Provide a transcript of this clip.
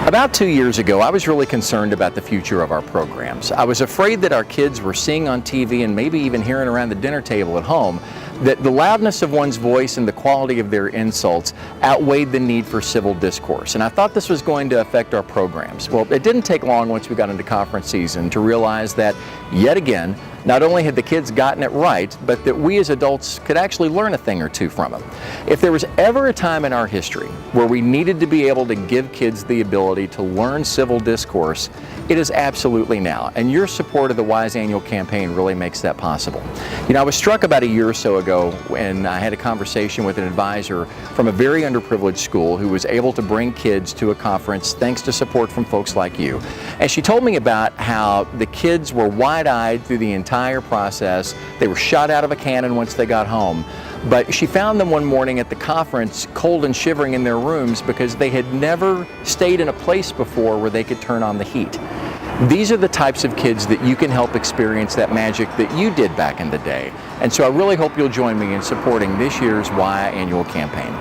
About 2 years ago, I was really concerned about the future of our programs. I was afraid that our kids were seeing on TV and maybe even hearing around the dinner table at home that the loudness of one's voice and the quality of their insults outweighed the need for civil discourse. And I thought this was going to affect our programs. Well, it didn't take long once we got into conference season to realize that, yet again, not only had the kids gotten it right, but that we as adults could actually learn a thing or two from them. If there was ever a time in our history where we needed to be able to give kids the ability to learn civil discourse, it is absolutely now. And your support of the WISE annual campaign really makes that possible. You know, I was struck about a year or so ago when I had a conversation with an advisor from a very underprivileged school who was able to bring kids to a conference thanks to support from folks like you. And she told me about how the kids were wide-eyed through the entire process. They were shot out of a cannon once they got home. But she found them one morning at the conference cold and shivering in their rooms because they had never stayed in a place before where they could turn on the heat. These are the types of kids that you can help experience that magic that you did back in the day. And so I really hope you'll join me in supporting this year's Y annual campaign.